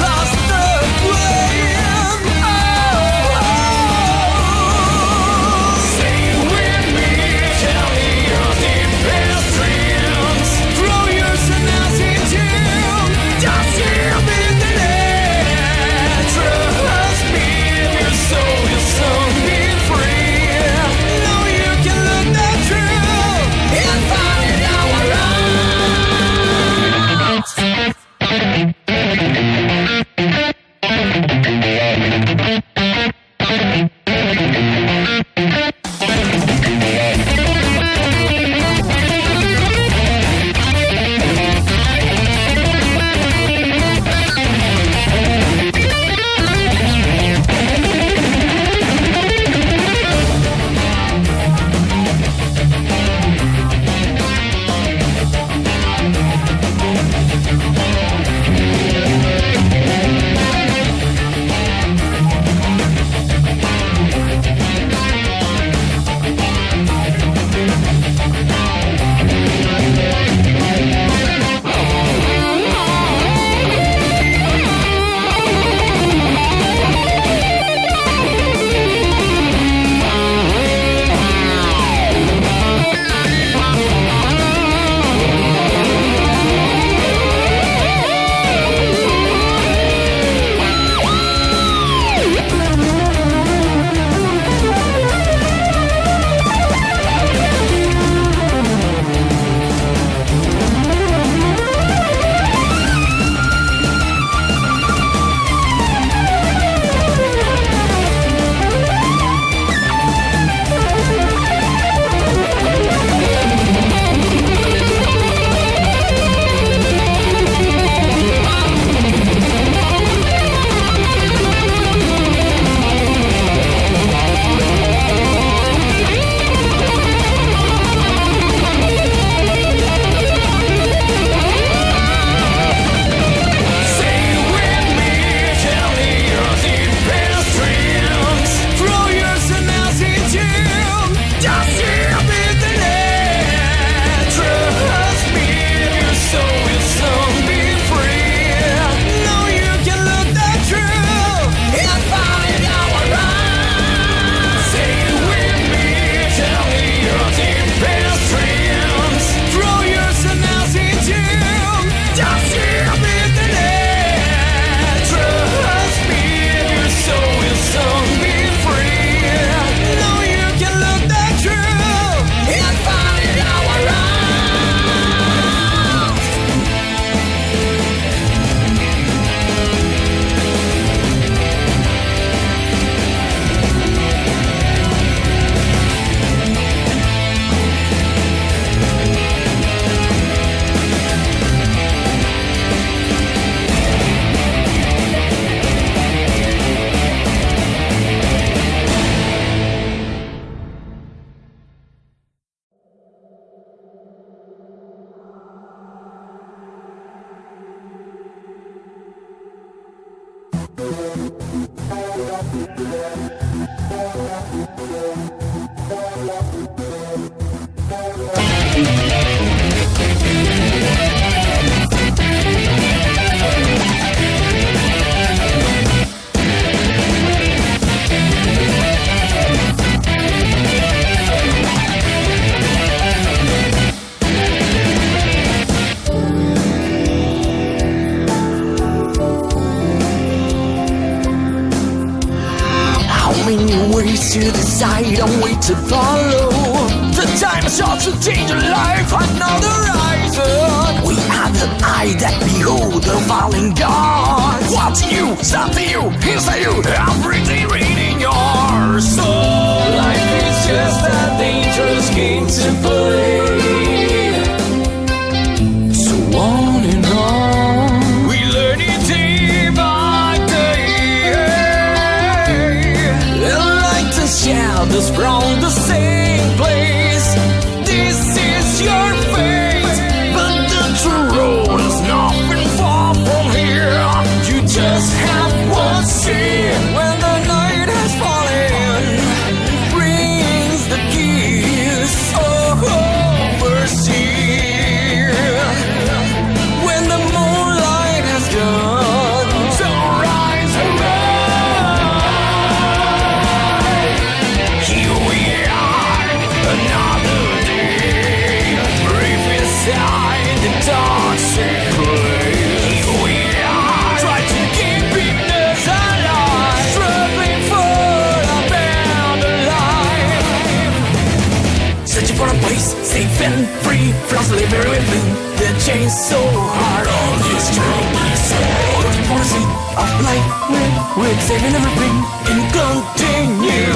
Lost To decide on way to follow. The time is short to change your life. Another horizon. We are the eye that behold the falling God. Watching you, something you, inside you, everything reading your soul. Life is just a dangerous game to play. So on and on, we learn it day by day. Shadows from the same place. This is your fate, but the true road is nothing far from here. You just have one sin. When the night has fallen, brings the keys. Oh, mercy. When the moonlight has gone, so rise around. Another day, brief inside the toxic place. Here we are, try to keep us alive, struggling for a better life. Searching for a place safe and free from slavery within the chains so hard on this journey. Looking for a seat of life where we're saving everything and continue.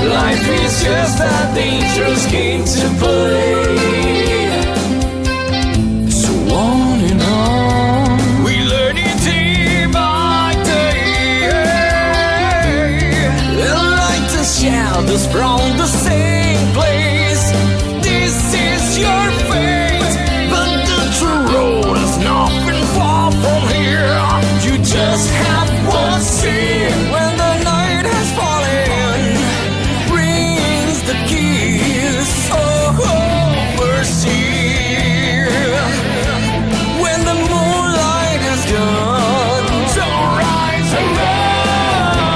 Life is just a dangerous game to play. So on and on, we learn it day by day. Like the shadows from the same place. This is your fate, but the true road is nothing far from here. You just have one sin. When the night has fallen, the keys, oh, mercy. When the moonlight has gone, so rise around.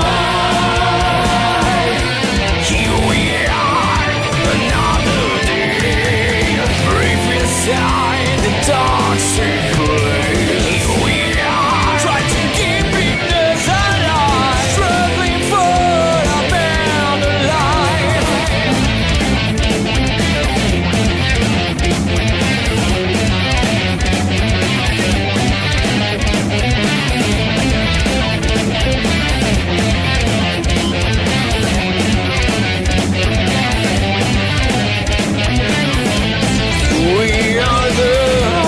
Here we are, another day, brief inside the toxic place. Here we are, try to keep us alive, struggling for a better life. We are the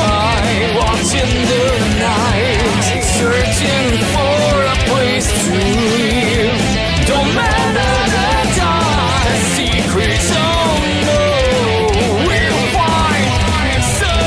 high, watching the night, searching for a place to live. Don't matter the time, secrets unknown, we'll find someday.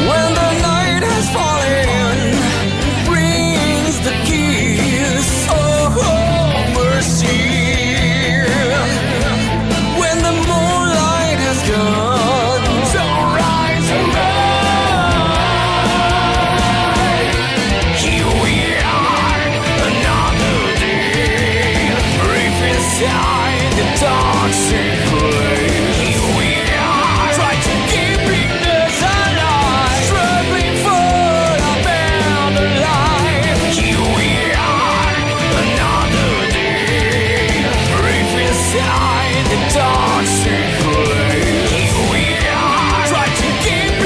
When the night has fallen, brings the keys, oh, mercy. When the moonlight has gone, so rise around. Here we are, another day, brief inside the toxic place. Here we are, try to keep us alive, struggling for a better life. Here we are, another day, brief inside the toxic place. Here we are, try to keep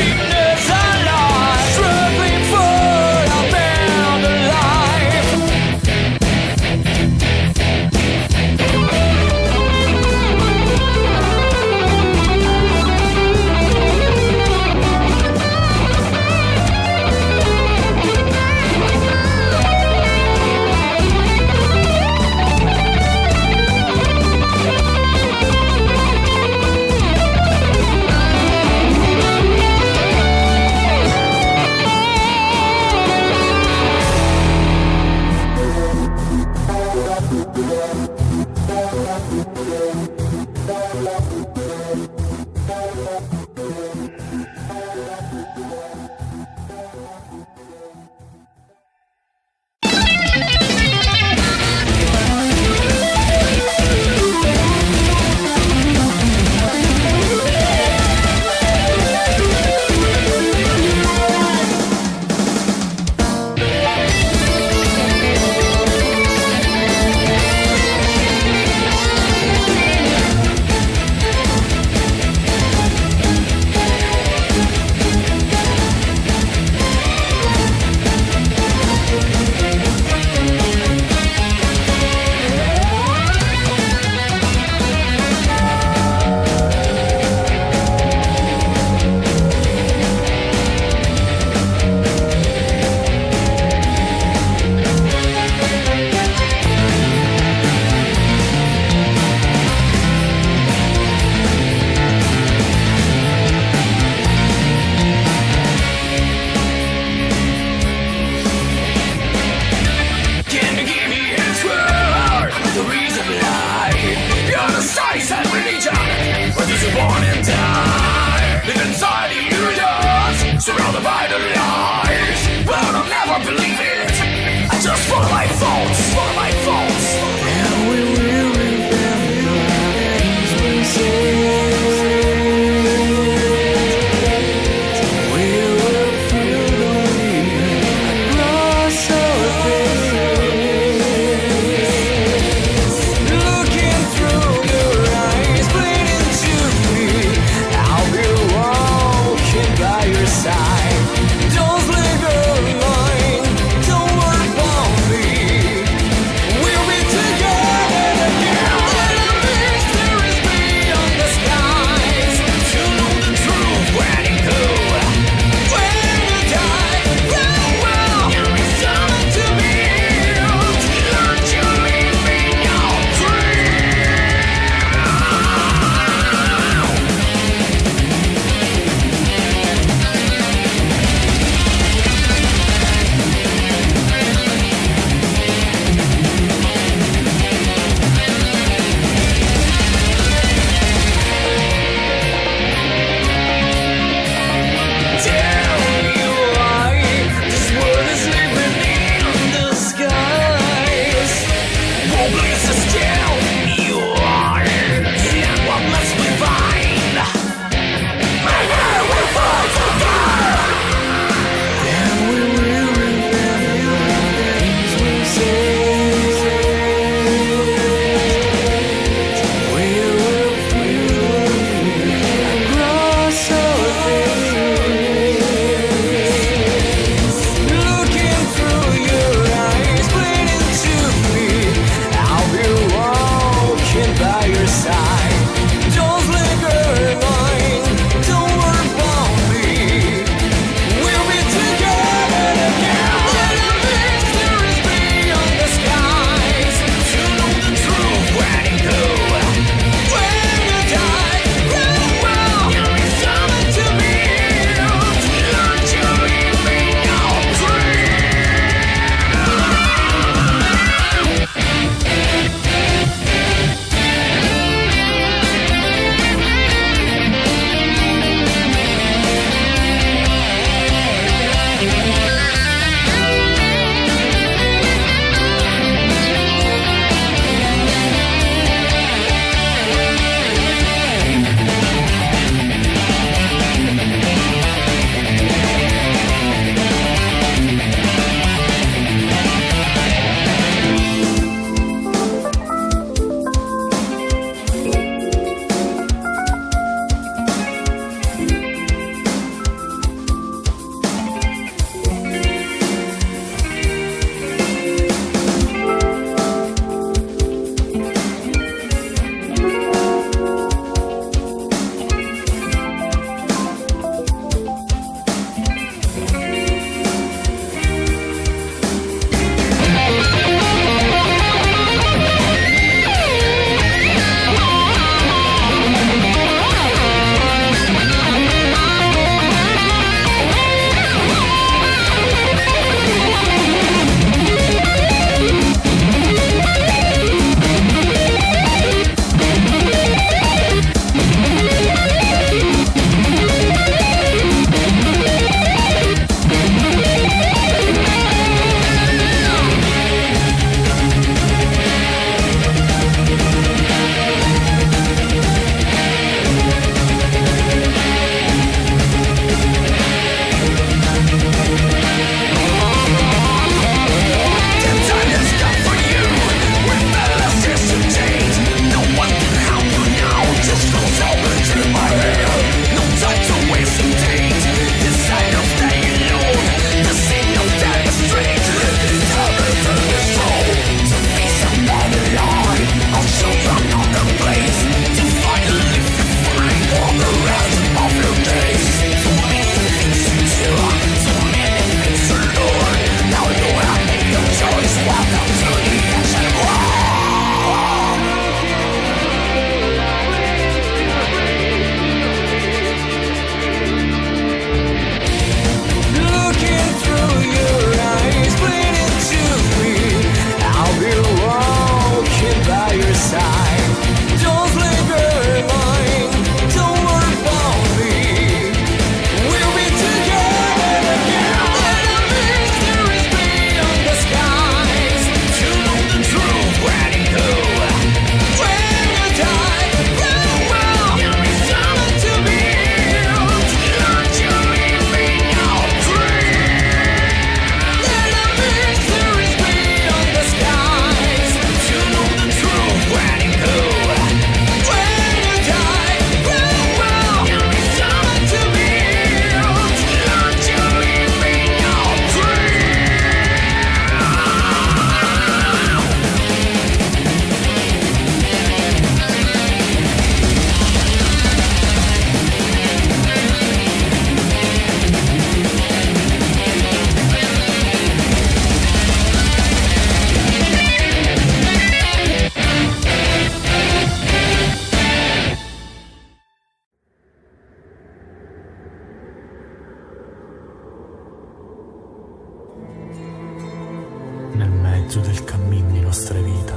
mezzo del cammino di nostra vita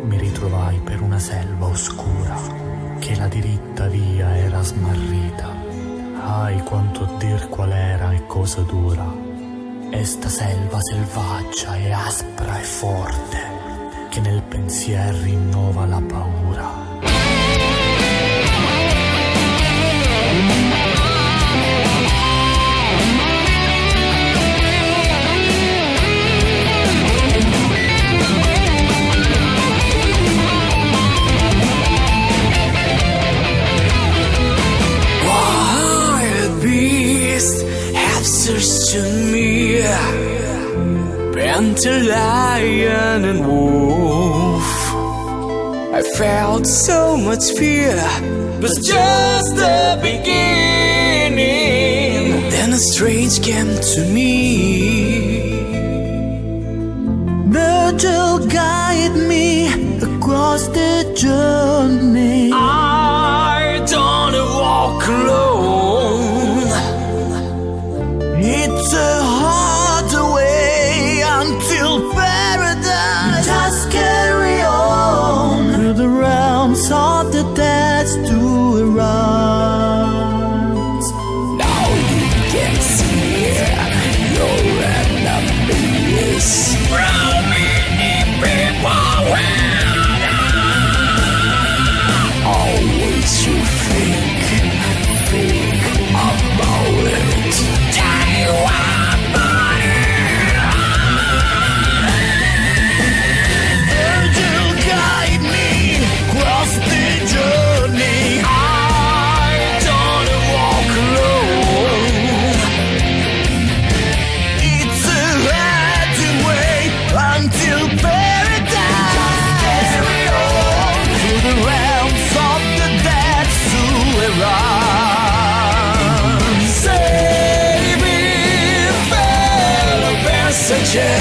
mi ritrovai per una selva oscura che la diritta via era smarrita. Ai, quanto a dir qual era e cosa dura esta selva selvaggia e aspra e forte che nel pensier rinnova la paura. To me, panther, lion and wolf, I felt so much fear, but just the beginning. Then a strange came to me. Virgil, guide me across the journey. I don't walk alone. It's a hard way until paradise. Just carry on through the realms of the dead to arise. Now you can see your enemies. Always you think about it. Tell you about it. Virgil, guide me across the journey. I don't walk alone. It's a hard way until paradise. Carry on Through the realms of the dead to arise. Save me, fellow passenger.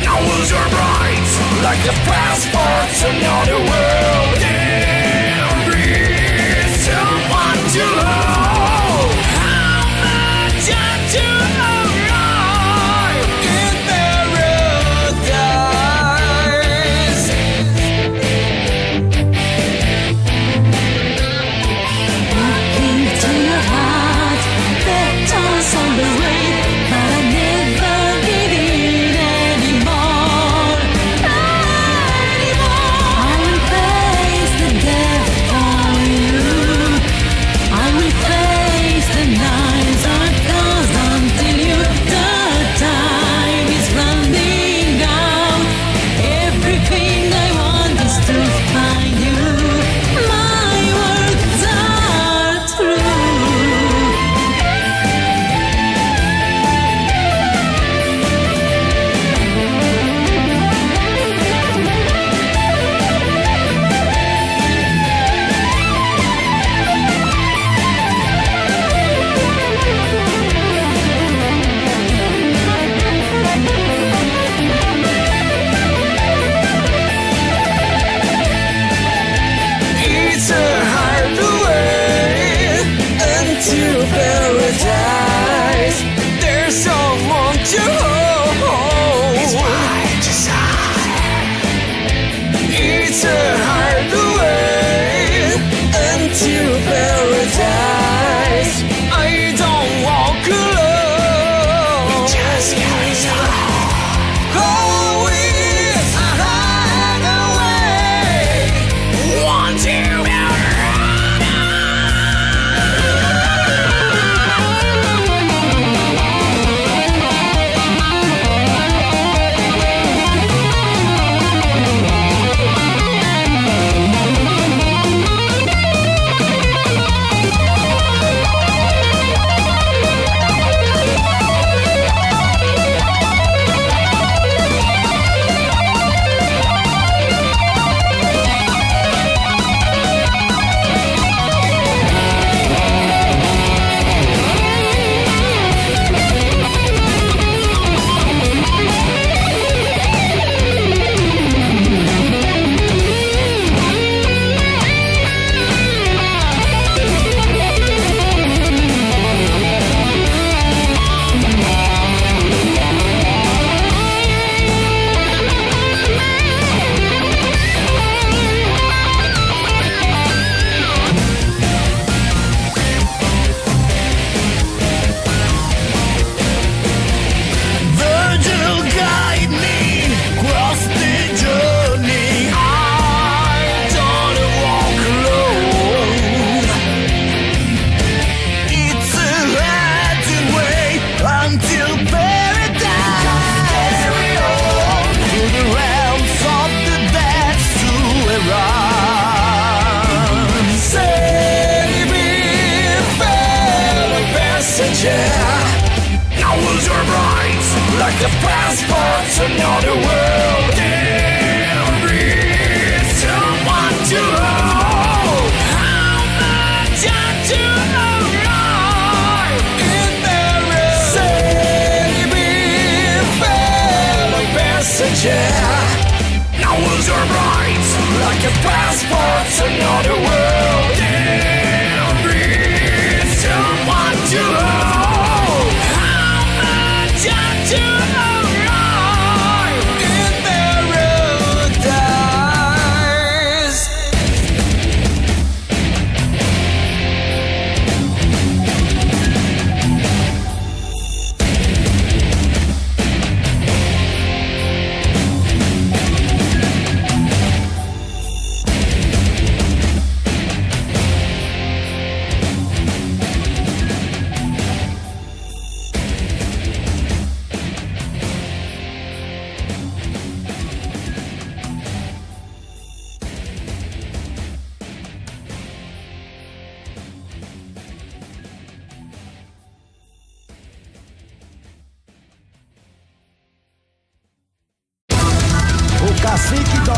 Now lose your right, like a passport to another world. There is someone to hold. How much to arrive in paradise? Into your heart, battles on the way, but I never give in anymore. I will face the death for you. I will face the nights are closed until you. The time is running out. Everything I want is to find you. My words are true. It's a hard way until paradise. There's someone to hold. It's my desire. It's a hard way until paradise. I don't walk alone. It just carries on. Oh, it's a hideaway. Want to like a passport to another world. There is someone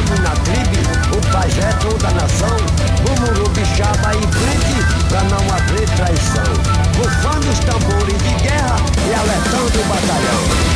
soldado na tribo, o pajé toda a nação, o murubixaba em frente, pra não haver traição. Bufando os tambores de guerra e alertando o batalhão.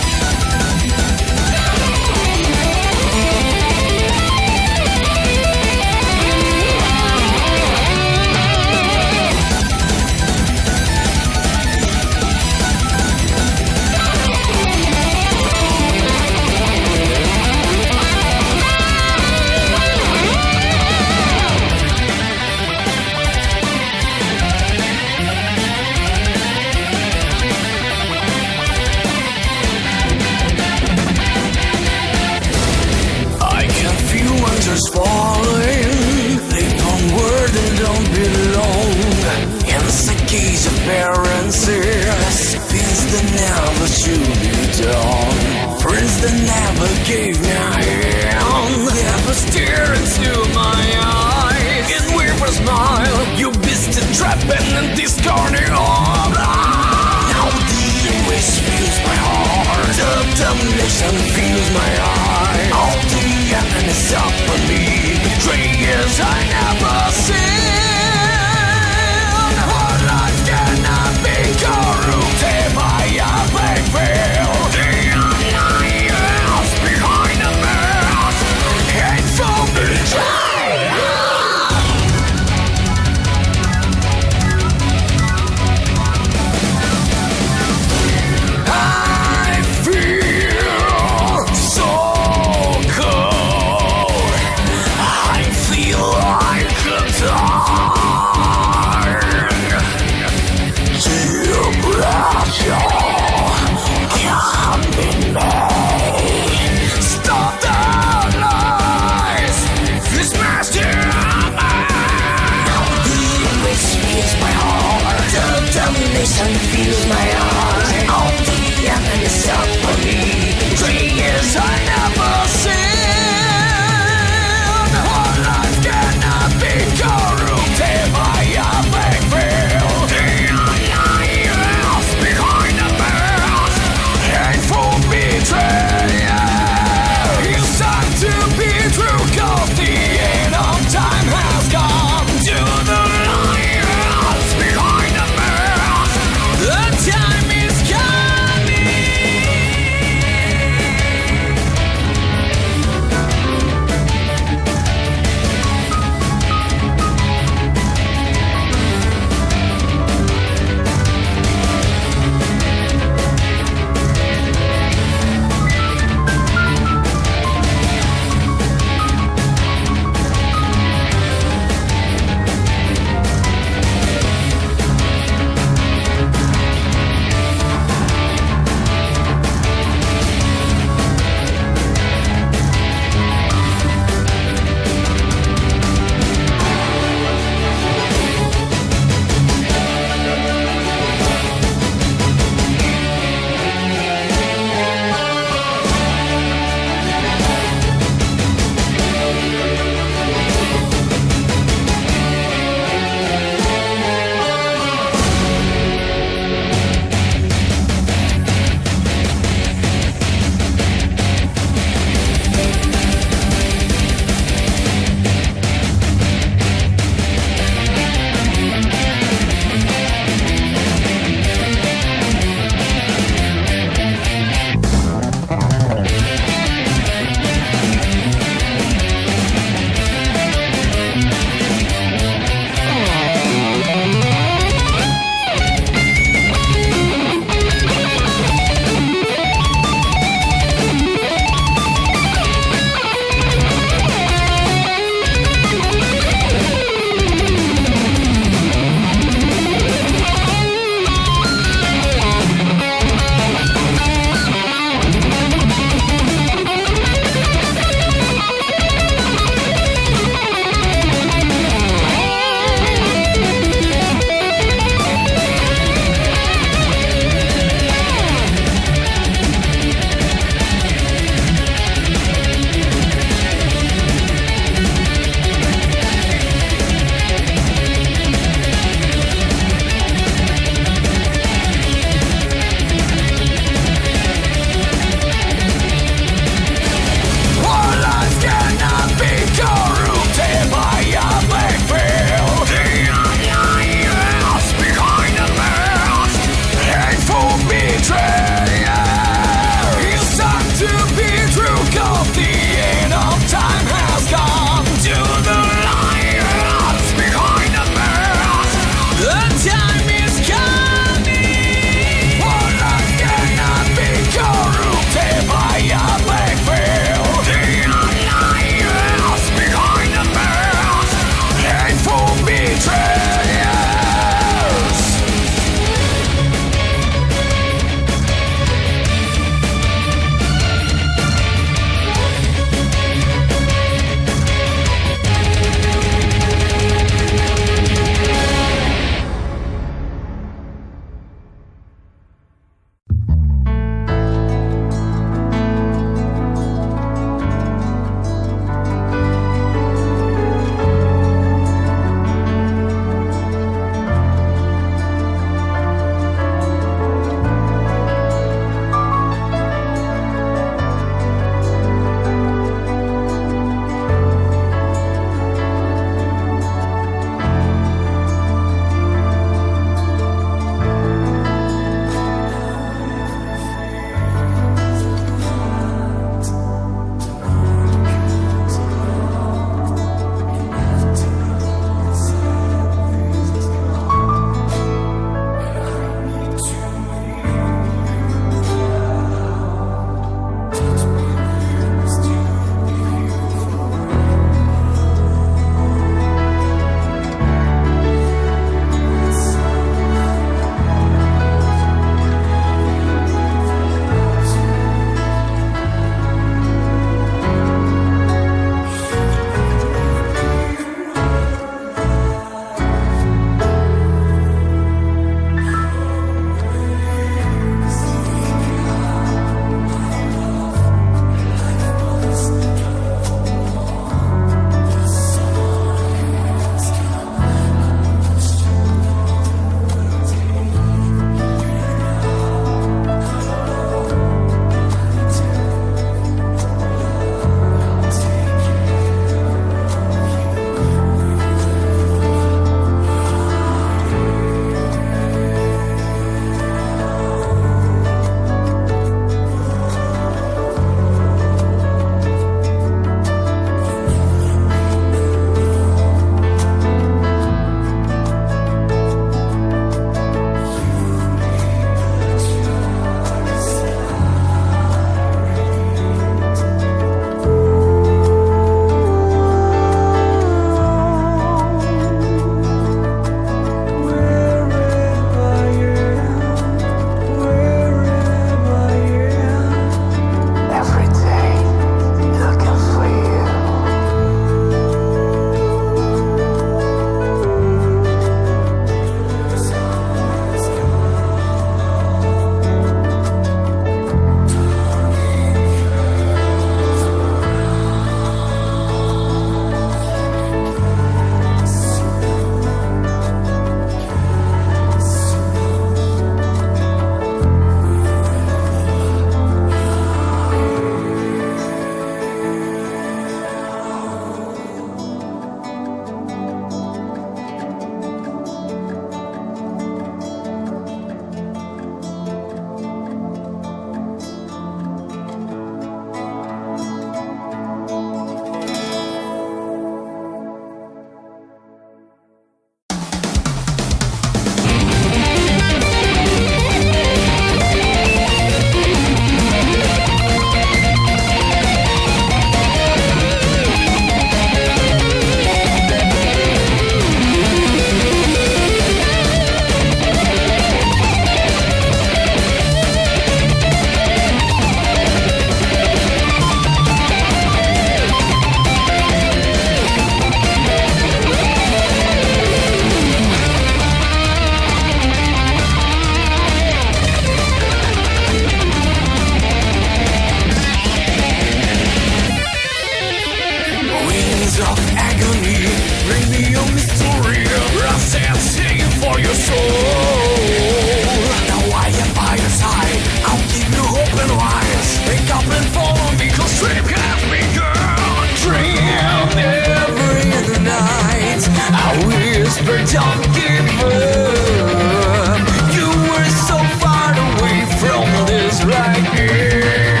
whisper, don't give up. You were so far away from this right here.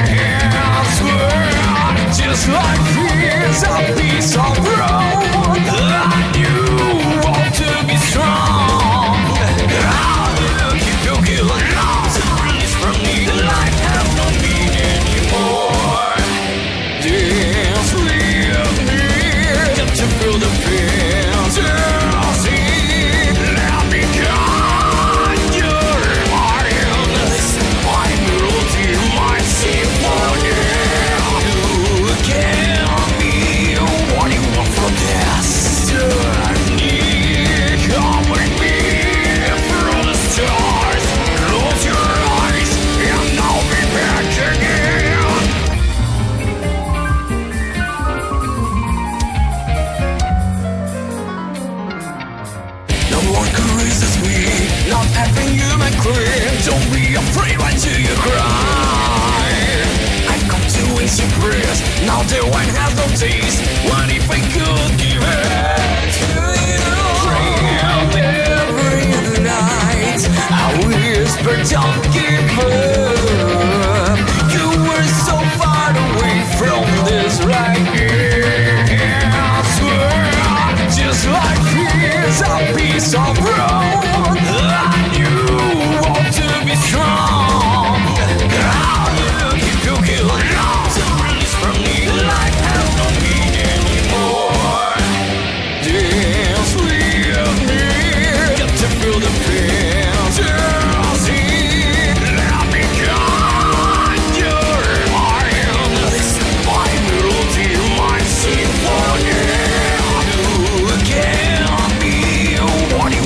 I swear, just like here's a piece of road. I knew all to be strong. I'll keep you killing lost and release from me. Life has no meaning anymore. Dance with me, got to feel the fantasy. Let me guide your mind. Listen, my melody, my symphony. You can be what you want from destiny. Come with me through the stars. Close your eyes and I'll be back again. No one can resist me, not every human cream. Don't be afraid until you cry. I've come to ease your prayers, now the wine has no taste. What if I could give it to you? Dream every night, I whisper, don't give up. You were so far away from this right here. I swear, just like here's a piece of road. I knew all to be strong. I'll keep you killing lost and release from me. Life has no meaning anymore. Dance with me, got to feel the fantasy. Let me guide your mind. Listen, my melody, my symphony. You can be what you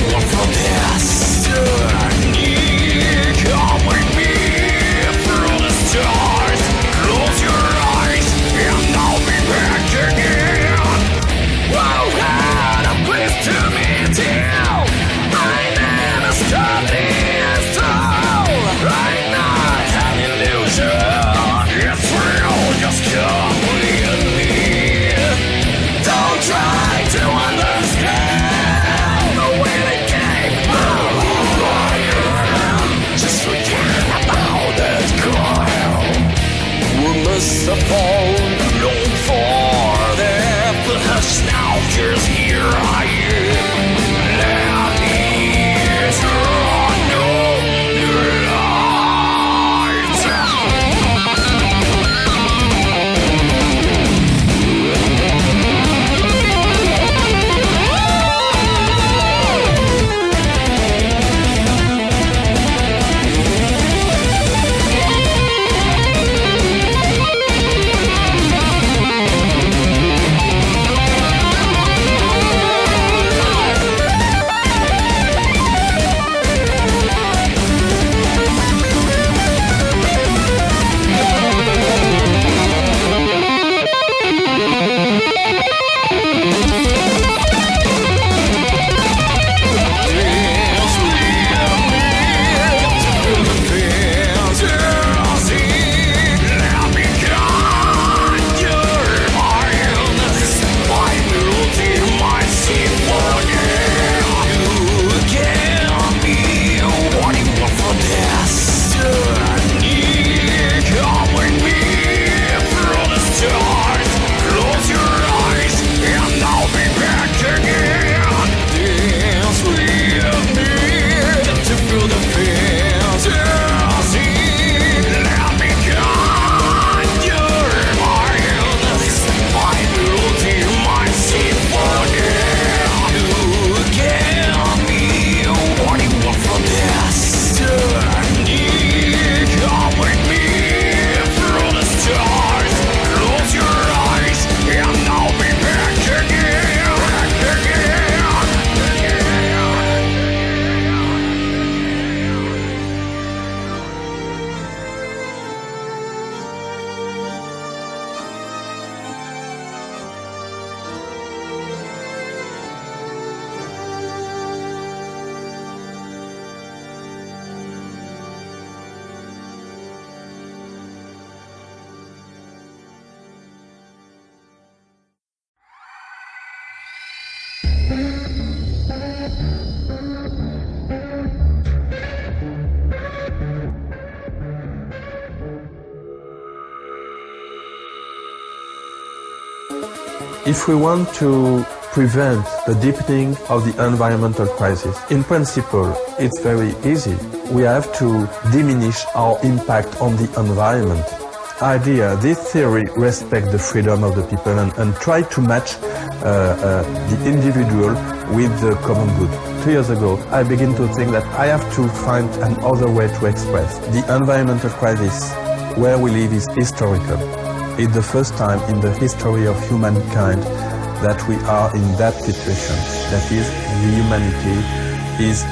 If we want to prevent the deepening of the environmental crisis, in principle, it's very easy. We have to diminish our impact on the environment. This theory respects the freedom of the people and try to match the individual with the common good. 2 years ago, I began to think that I have to find another way to express. The environmental crisis where we live is historical. It's the first time in the history of humankind that we are in that situation. That is, the humanity is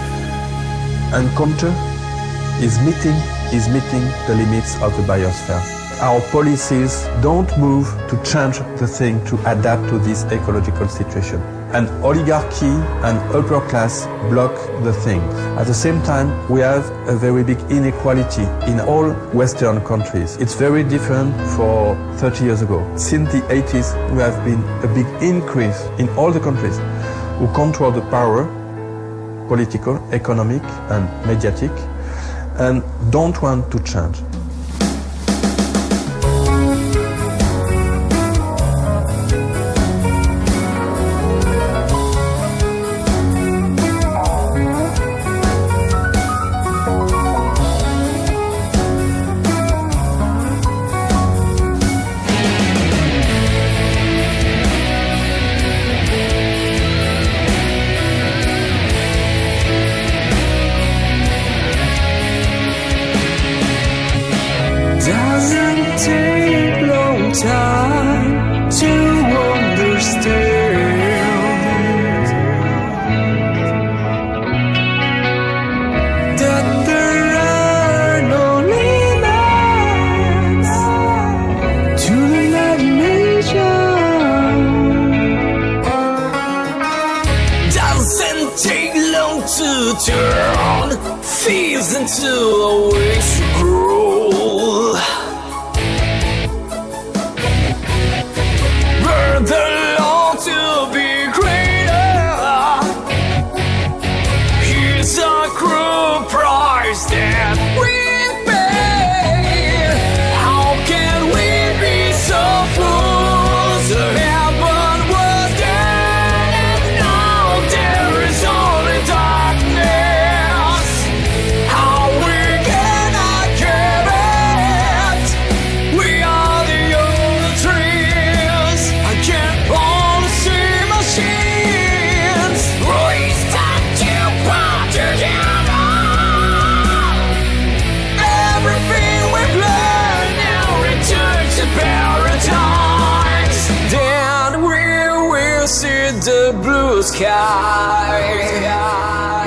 meeting the limits of the biosphere. Our policies don't move to change the thing to adapt to this ecological situation. And oligarchy and upper class block the thing. At the same time, we have a very big inequality in all Western countries. It's very different for 30 years ago. Since the 80s, we have been a big increase in all the countries who control the power, political, economic, and mediatic, and don't want to change.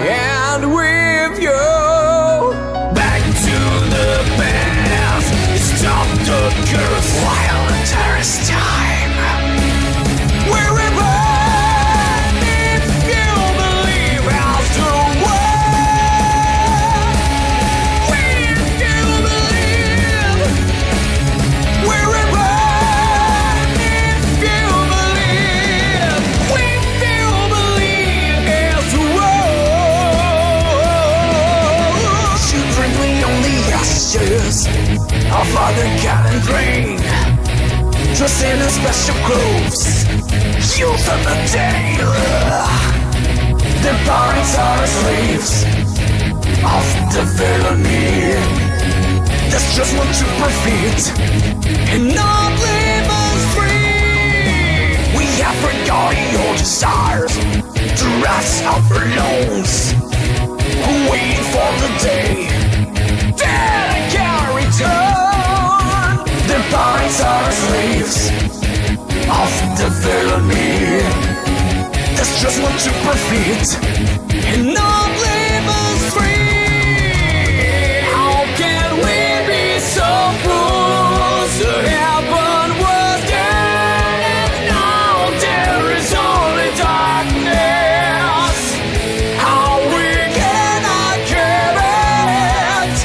And with you back to the past, stop the curse while there is time. We're reborn if you believe afterward. If you believe, we're reborn if you believe. If you believe afterward. Children, we on the ashes of other cannon grain, dressed in special clothes, youth of the day. Their parents are slaves of the villainy. That's just what you profit and not leave us free. We have forgotten your desires to rest our lungs, waiting for the day that I can return. The parents are slaves of the villainy. That's just what you profit and not leave us free. How can we be so fools to heaven was dead and now there is only darkness? How we cannot care it?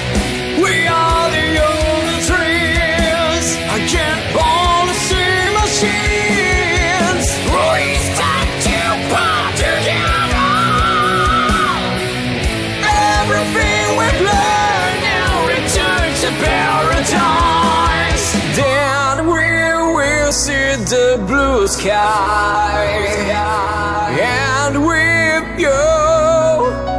We are the only trees. I can't policy machines. We start to put together. blue sky, and with you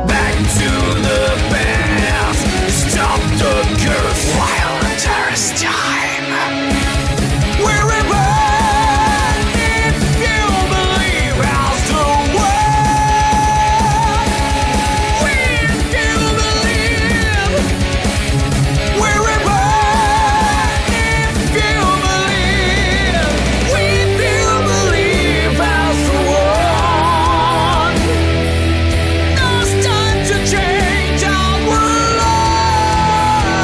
back to the past. Stop the curse while there is time. Wherever, if you believe as the world, if you believe, wherever, if you believe, if you believe as the one. No, it's time to change our lives.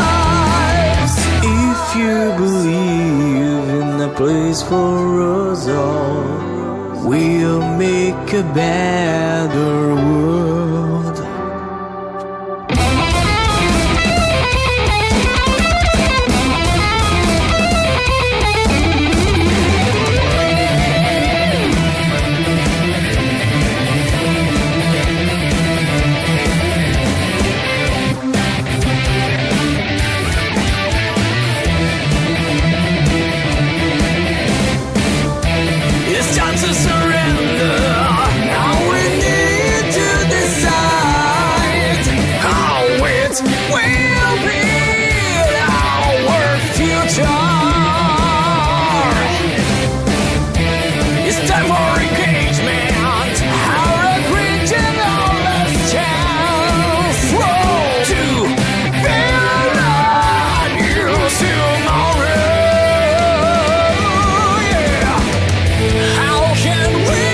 If you believe in a place for us all, we'll make a better world. It's time to surrender. Now we need to decide how it will be our future. It's time for engagement. Our original last chance. Whoa, to build a new tomorrow. Yeah. How can we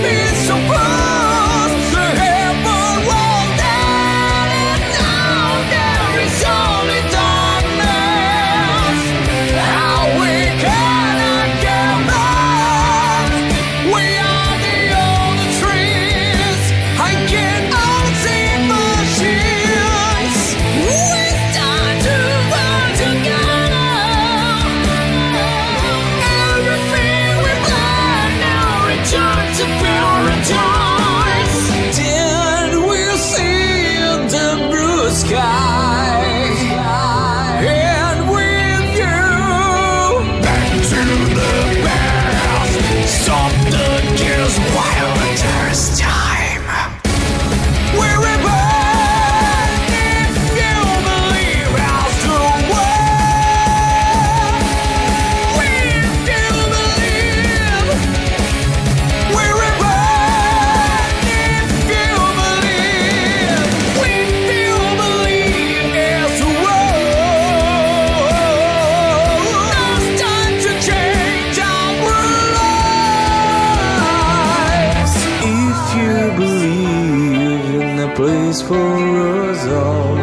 be supposed to have a world that now there is only darkness? How we cannot give up? We are the only trees. I can all see machines. It's time to work together. Everything we plan now return to paradise. Then we'll see the blue sky, and with you back to the past. Stop the gears while there is time. Wherever, if you believe as the world, if you believe, wherever, if you believe, if you believe as the world. Now it's time to change our lives. If you believe in a place for us all,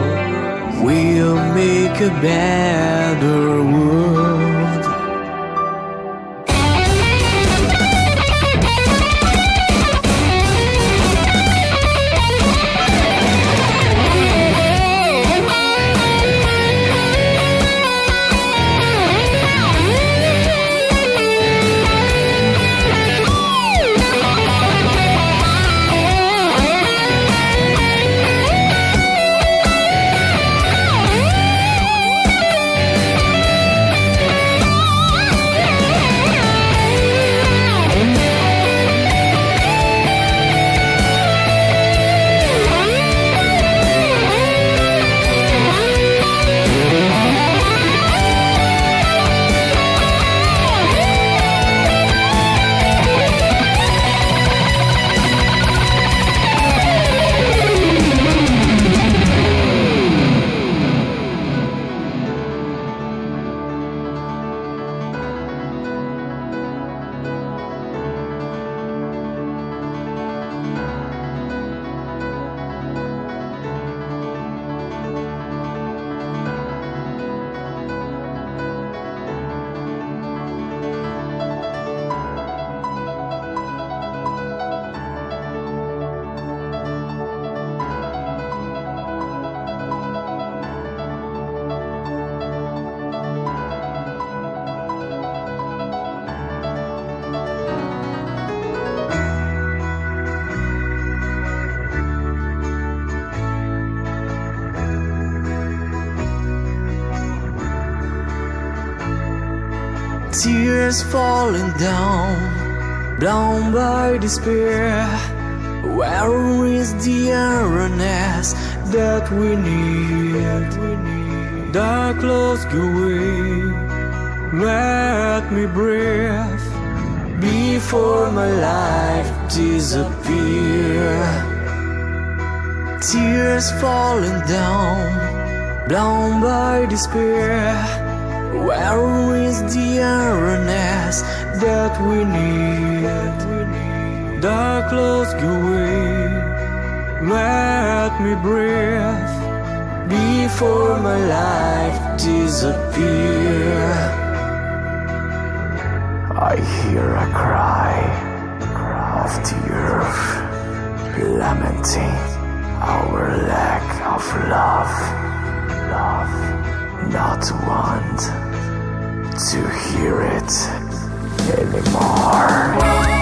we'll make a better world. Tears falling down, blown by despair. Where is the awareness that we need? Dark clouds go away, let me breathe before my life disappear. Tears falling down, blown by despair. Where is the awareness that we need? Dark clouds go away, let me breathe before my life disappear. I hear a cry of the earth, lamenting our lack of love, not want to hear it anymore.